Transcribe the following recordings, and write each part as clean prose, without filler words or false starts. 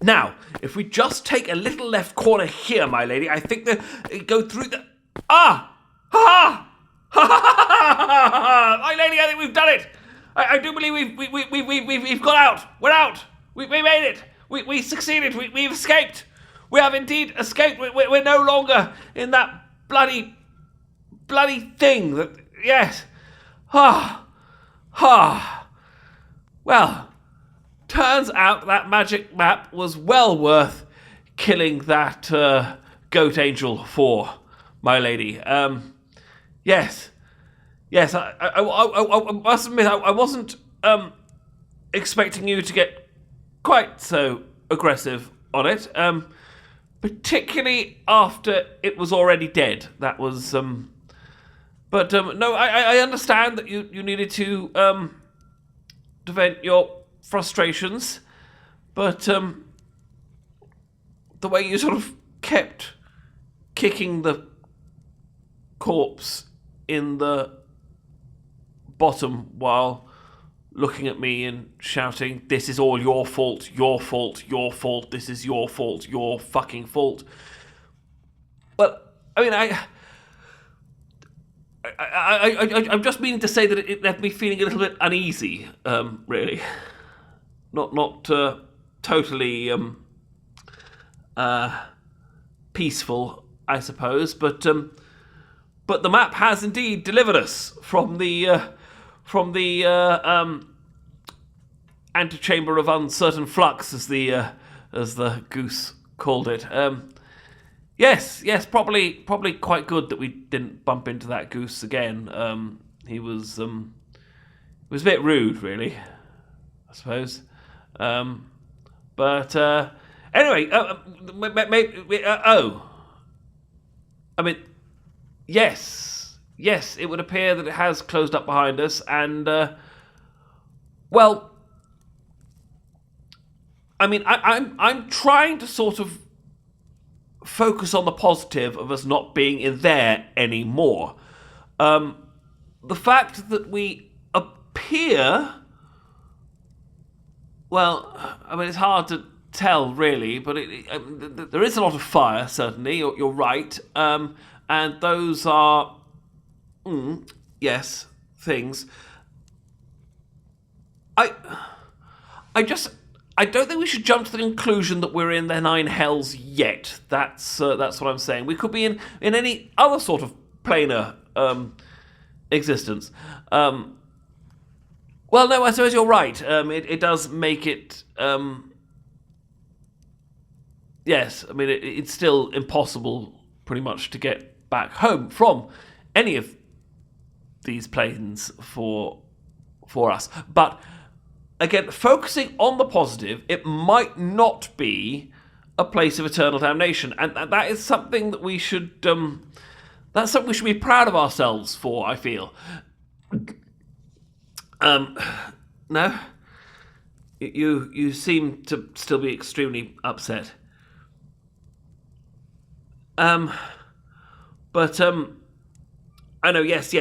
Now, if we just take a little left corner here, my lady, I think that go through the... Ah! Ha! Ha! Ha! My lady, I think we've done it. I do believe we've got out. We're out. We made it. We succeeded. We've escaped. We have indeed escaped. We're no longer in that bloody thing. That yes. Well, turns out that magic map was well worth killing that goat angel for, my lady. Yes. I must admit I wasn't expecting you to get quite so aggressive on it. Particularly after it was already dead. That was But no, I understand that you needed to vent your frustrations, but the way you sort of kept kicking the corpse in the bottom while looking at me and shouting, "This is all your fault, your fault, your fault, this is your fault, your fucking fault." Well, I mean, I'm just meaning to say that it left me feeling a little bit uneasy, really. Not totally peaceful, I suppose, but the map has indeed delivered us from the Chamber of Uncertain Flux, as the goose called it. Yes, probably quite good that we didn't bump into that goose again. He was a bit rude, really, I suppose. But anyway, I mean, yes, it would appear that it has closed up behind us, and well, I mean, I'm trying to sort of focus on the positive of us not being in there anymore. The fact that we appear, well, I mean, it's hard to tell really, but there is a lot of fire, certainly, you're right, and those are, yes, things. I don't think we should jump to the conclusion that we're in the Nine Hells yet. That's what I'm saying. We could be in any other sort of planar existence. Well, no, I suppose you're right. It does make it... yes, I mean, it's still impossible, pretty much, to get back home from any of these planes for us. But... again, focusing on the positive, it might not be a place of eternal damnation, and that is something that we should. That's something we should be proud of ourselves for, I feel. No, you seem to still be extremely upset. But I know. Yes.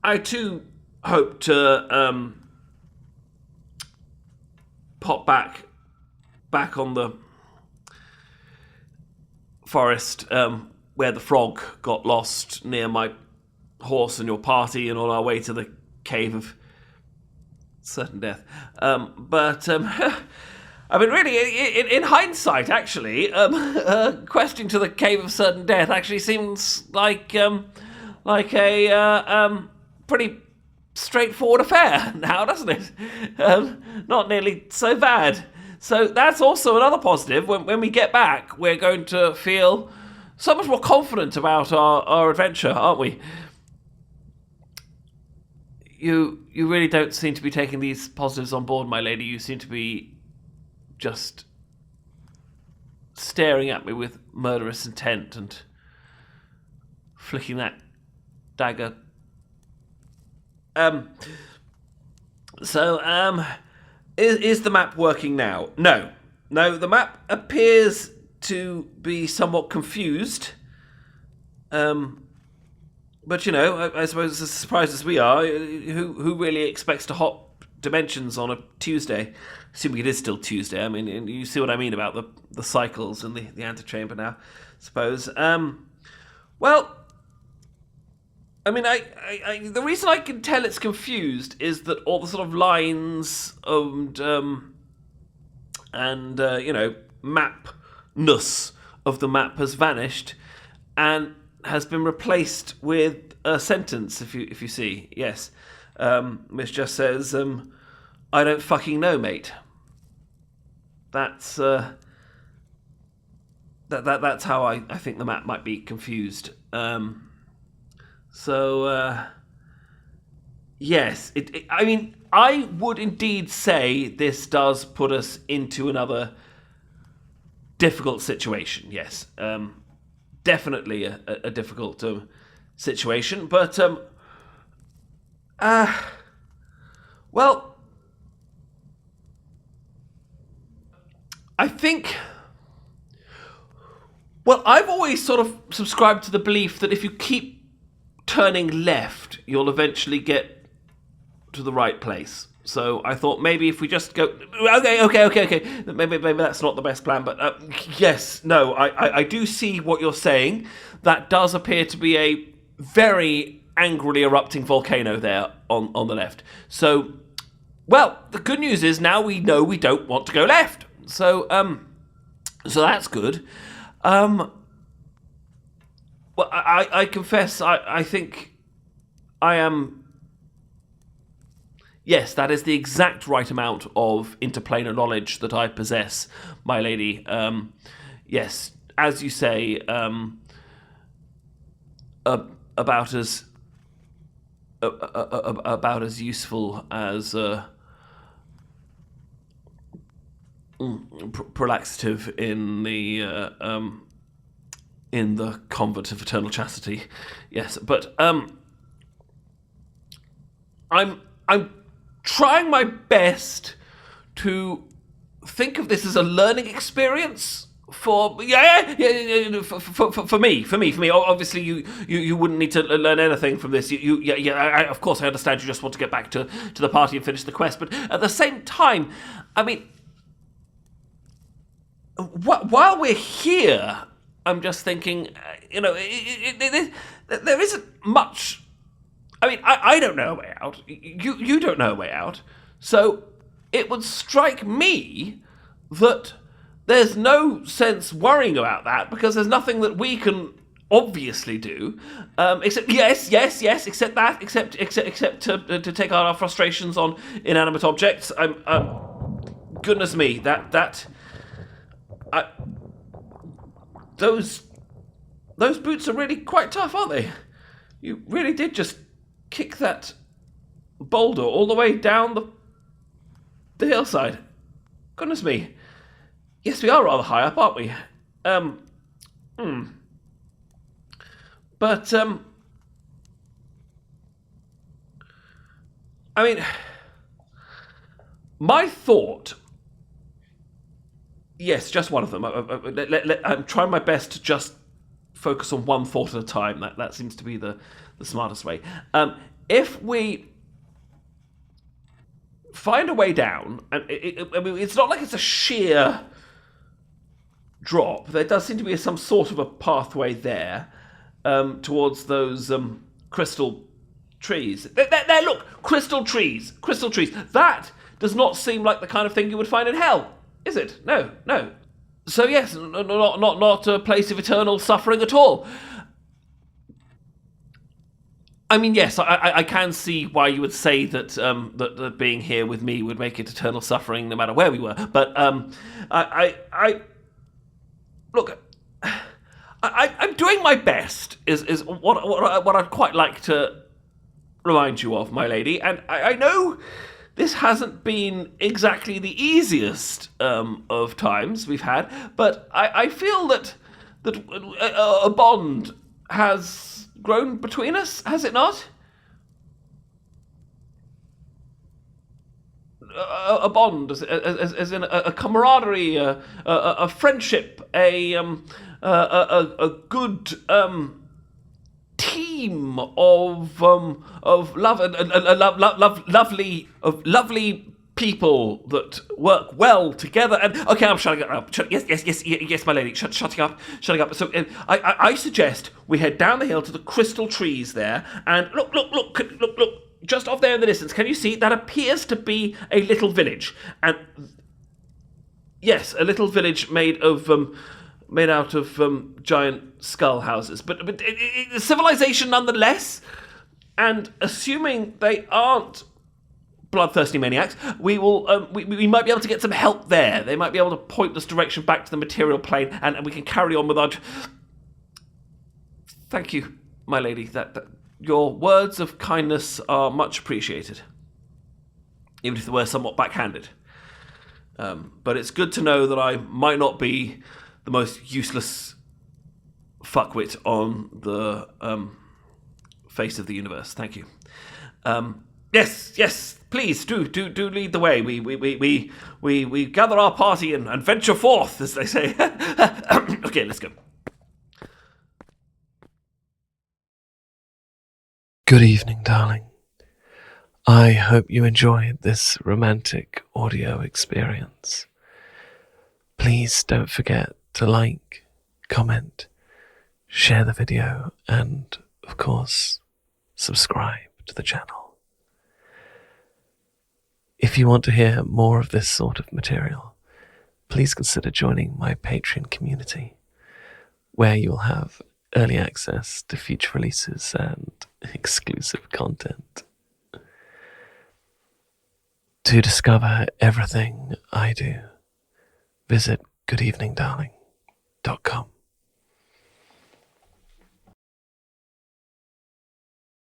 I too hope to pop back on the forest where the frog got lost near my horse and your party, and on our way to the cave of certain death. But I mean, really, in hindsight, actually, questing to the cave of certain death actually seems like a pretty straightforward affair now, doesn't it? Not nearly so bad. So that's also another positive. When we get back, we're going to feel so much more confident about our adventure, aren't we? You really don't seem to be taking these positives on board, my lady. You seem to be just staring at me with murderous intent and flicking that dagger. Is the map working now? No, the map appears to be somewhat confused. But I suppose as surprised as we are, who really expects to hop dimensions on a Tuesday, assuming it is still Tuesday. I mean, you see what I mean about the cycles and the antechamber now, I suppose. Well, I mean, the reason I can tell it's confused is that all the sort of lines and mapness of the map has vanished and has been replaced with a sentence. If you see, yes, which just says, "I don't fucking know, mate." That's that's how I think the map might be confused. Yes, I mean, I would indeed say this does put us into another difficult situation. Yes, definitely a difficult situation. But well, I think. Well, I've always sort of subscribed to the belief that if you keep turning left, you'll eventually get to the right place. So I thought maybe if we just go... Okay. Maybe that's not the best plan, but yes, no, I do see what you're saying. That does appear to be a very angrily erupting volcano there on the left. So, well, the good news is now we know we don't want to go left. So that's good. Well, I confess, I think I am... Yes, that is the exact right amount of interplanar knowledge that I possess, my lady. Yes, as you say, about as useful as prolaxative in the convent of eternal chastity. Yes, but I'm trying my best to think of this as a learning experience for me. Obviously, you wouldn't need to learn anything from this. Of course, I understand you just want to get back to the party and finish the quest. But at the same time, I mean, while we're here, I'm just thinking, there isn't much. I mean, I don't know a way out. You don't know a way out. So it would strike me that there's no sense worrying about that because there's nothing that we can obviously do, except to take out our frustrations on inanimate objects. Goodness me, those boots are really quite tough, aren't they? You really did just kick that boulder all the way down the hillside. Goodness me. Yes, we are rather high up, aren't we? But, I mean, my thought... Yes, just one of them. I'm trying my best to just focus on one thought at a time. That seems to be the smartest way. If we find a way down, and I mean, it's not like it's a sheer drop. There does seem to be some sort of a pathway there towards those crystal trees. There, look, crystal trees. That does not seem like the kind of thing you would find in hell, is it? No. So yes, not a place of eternal suffering at all. I mean, yes, I can see why you would say that that being here with me would make it eternal suffering no matter where we were. But I look, I'm doing my best. Is what I'd quite like to remind you of, my lady. And I know this hasn't been exactly the easiest of times we've had, but I feel that a bond has grown between us, has it not? A bond, as in a camaraderie, a friendship, a good team team of lovely people that work well together. And okay, I'm shutting up. Yes, my lady, shutting up. So I suggest we head down the hill to the crystal trees there, and look. Just off there in the distance, can you see? That appears to be a little village, and yes, a little village made out of giant skull houses, but civilization nonetheless. And assuming they aren't bloodthirsty maniacs, we might be able to get some help there. They might be able to point us direction back to the material plane, and we can carry on with our. Thank you, my lady. That your words of kindness are much appreciated, even if they were somewhat backhanded. But it's good to know that I might not be the most useless fuckwit on the face of the universe. Thank you. Yes. Please do lead the way. We gather our party and venture forth, as they say. Okay, let's go. Good evening, darling. I hope you enjoyed this romantic audio experience. Please don't forget to like, comment, share the video, and, of course, subscribe to the channel. If you want to hear more of this sort of material, please consider joining my Patreon community, where you'll have early access to future releases and exclusive content. To discover everything I do, visit goodeveningdarling.com.